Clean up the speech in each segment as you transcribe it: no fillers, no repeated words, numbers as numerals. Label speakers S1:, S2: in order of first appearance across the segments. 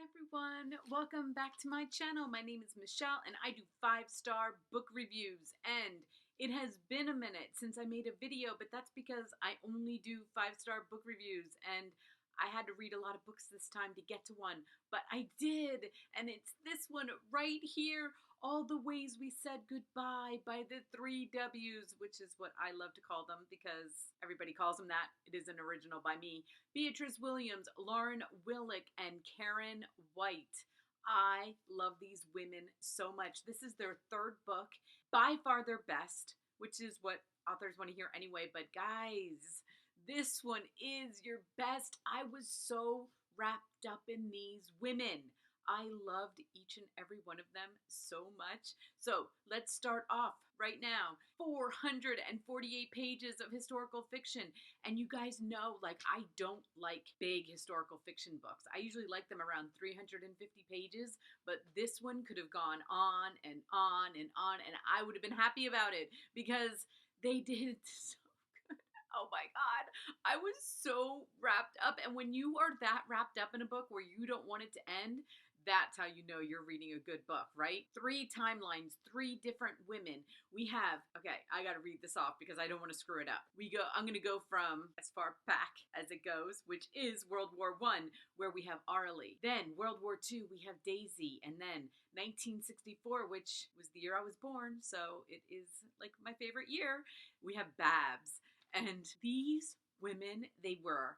S1: Everyone, welcome back to my channel. My name is Michelle and I do 5-star book reviews, and it has been a minute since I made a video, but that's because I only do 5-star book reviews and I had to read a lot of books this time to get to one, but I did, and it's this one right here, All the Ways We Said Goodbye by the 3 W's, which is what I love to call them because everybody calls them that. It is an original by me. Beatrice Williams, Lauren Willick, and Karen White. I love these women so much. This is their third book, by far their best, which is what authors want to hear anyway. But guys, this one is your best. I was so wrapped up in these women. I loved each and every one of them so much. So let's start off right now. 448 pages of historical fiction. And you guys know, like, I don't like big historical fiction books. I usually like them around 350 pages, but this one could have gone on and on and on, and I would have been happy about it because they did so good. Oh my God. I was so wrapped up. And when you are that wrapped up in a book where you don't want it to end, that's how you know you're reading a good book, right? 3 timelines, 3 different women. We have, okay, I gotta read this off because I don't want to screw it up. I'm gonna go from as far back as it goes, which is World War I, where we have Arlie. Then World War II, we have Daisy. And then 1964, which was the year I was born, so it is like my favorite year, we have Babs. And these women, they were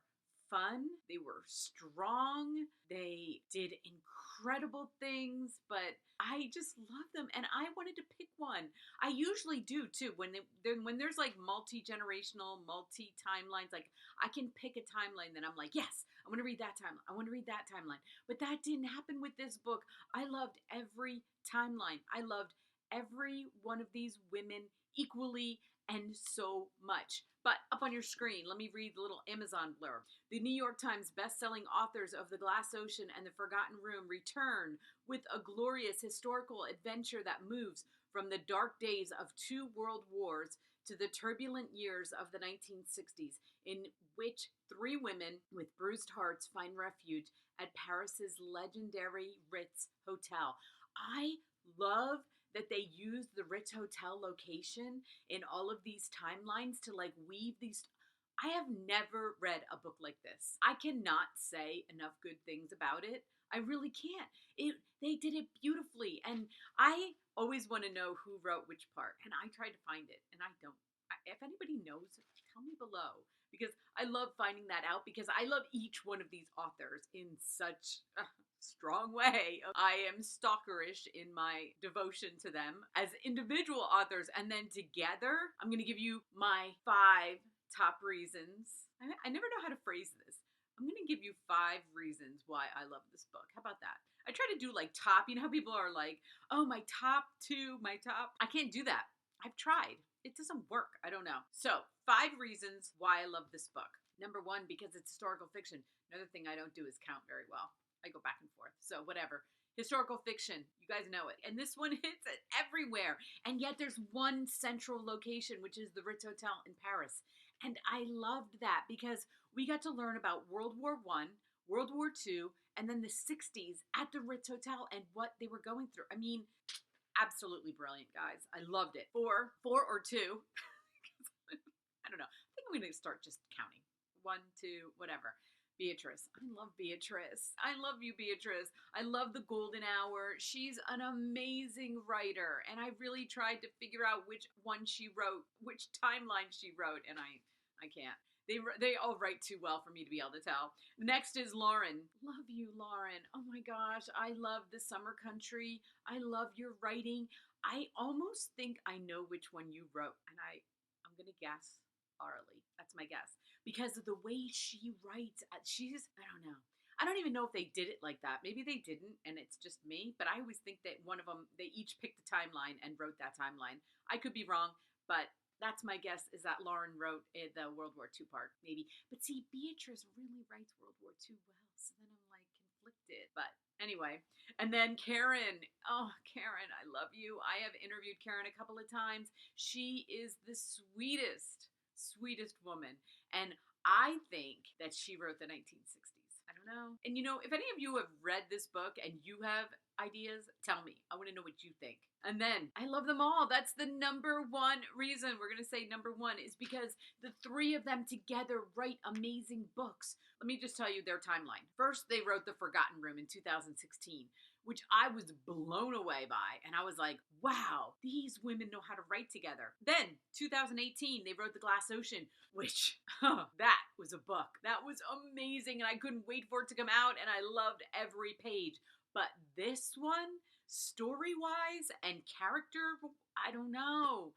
S1: fun, they were strong, they did incredible things, but I just love them and I wanted to pick one. I usually do too when there's like multi-generational, multi-timelines, like I can pick a timeline that I'm like, yes, I want to read that timeline, I want to read that timeline. But that didn't happen with this book. I loved every timeline. I loved every one of these women equally and so much. But up on your screen, let me read the little Amazon blurb. The New York Times best-selling authors of The Glass Ocean and The Forgotten Room return with a glorious historical adventure that moves from the dark days of 2 world wars to the turbulent years of the 1960s, in which 3 women with bruised hearts find refuge at Paris's legendary Ritz Hotel. I love that they used the Ritz Hotel location in all of these timelines to like weave these. I have never read a book like this. I cannot say enough good things about it. I really can't. They did it beautifully, and I always want to know who wrote which part, and I tried to find it, and I don't. If anybody knows, tell me below, because I love finding that out, because I love each one of these authors in such a strong way. I am stalkerish in my devotion to them as individual authors, and then together, I'm going to give you my 5 top reasons. I never know how to phrase this. I'm going to give you 5 reasons why I love this book. How about that? I try to do like top, you know how people are like, oh, my top 2, my top. I can't do that. I've tried. It doesn't work. I don't know. So 5 reasons why I love this book. Number 1, because it's historical fiction. Another thing I don't do is count very well. I go back and forth. So whatever. Historical fiction. You guys know it. And this one hits it everywhere. And yet there's one central location, which is the Ritz Hotel in Paris. And I loved that because we got to learn about World War I, World War II, and then the 60s at the Ritz Hotel and what they were going through. I mean, absolutely brilliant, guys. I loved it. 4 or 2. I don't know. I think I'm going to start just counting. 1, 2, whatever. Beatrice. I love Beatrice. I love you, Beatrice. I love The Golden Hour. She's an amazing writer, and I really tried to figure out which one she wrote, which timeline she wrote, and I can't. They all write too well for me to be able to tell. Next is Lauren. Love you, Lauren. Oh my gosh, I love The Summer Country. I love your writing. I almost think I know which one you wrote, and I'm gonna guess Arlie. That's my guess. Because of the way she writes, I don't know. I don't even know if they did it like that. Maybe they didn't, and it's just me. But I always think that one of them, they each picked a timeline and wrote that timeline. I could be wrong, but that's my guess, is that Lauren wrote the World War II part, maybe. But see, Beatrice really writes World War II well, so then I'm like conflicted. But anyway, and then Karen. Oh, Karen, I love you. I have interviewed Karen a couple of times. She is the sweetest woman. And I think that she wrote the 1960s. I don't know. And you know, if any of you have read this book and you have ideas, tell me. I want to know what you think. And then I love them all. That's the number one reason we're going to say number one is because the three of them together write amazing books. Let me just tell you their timeline. First, they wrote The Forgotten Room in 2016, which I was blown away by. And I was like, wow, these women know how to write together. Then 2018, they wrote The Glass Ocean, which that was a book. That was amazing. And I couldn't wait for it to come out. And I loved every page. But this one, story-wise and character, I don't know.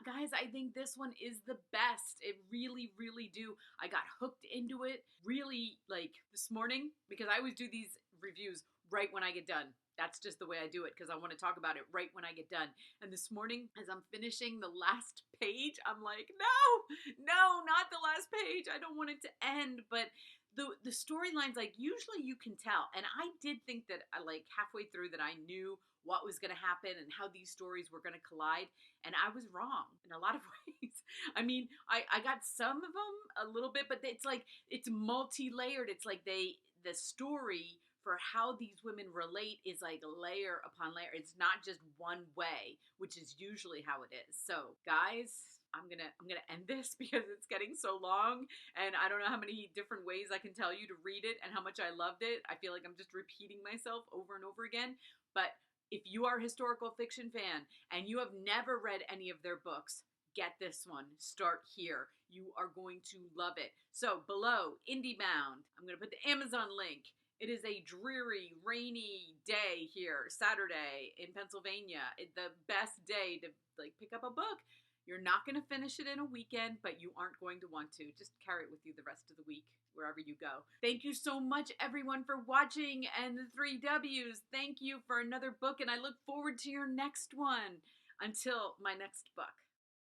S1: Guys, I think this one is the best. It really, really do. I got hooked into it really like this morning because I always do these reviews right when I get done. That's just the way I do it because I want to talk about it right when I get done. And this morning, as I'm finishing the last page, I'm like, no, not the last page. I don't want it to end. But the storylines, like usually you can tell. And I did think that like halfway through that I knew what was going to happen and how these stories were going to collide. And I was wrong in a lot of ways. I mean, I got some of them a little bit, but it's like, it's multi-layered. It's like the story for how these women relate is like layer upon layer. It's not just one way, which is usually how it is. So guys, I'm gonna end this because it's getting so long and I don't know how many different ways I can tell you to read it and how much I loved it. I feel like I'm just repeating myself over and over again. But if you are a historical fiction fan and you have never read any of their books, get this one. Start here. You are going to love it. So below, IndieBound. I'm gonna put the Amazon link. It is a dreary, rainy day here, Saturday in Pennsylvania. The best day to like pick up a book. You're not going to finish it in a weekend, but you aren't going to want to. Just carry it with you the rest of the week, wherever you go. Thank you so much, everyone, for watching, and the 3 W's. Thank you for another book, and I look forward to your next one. Until my next book.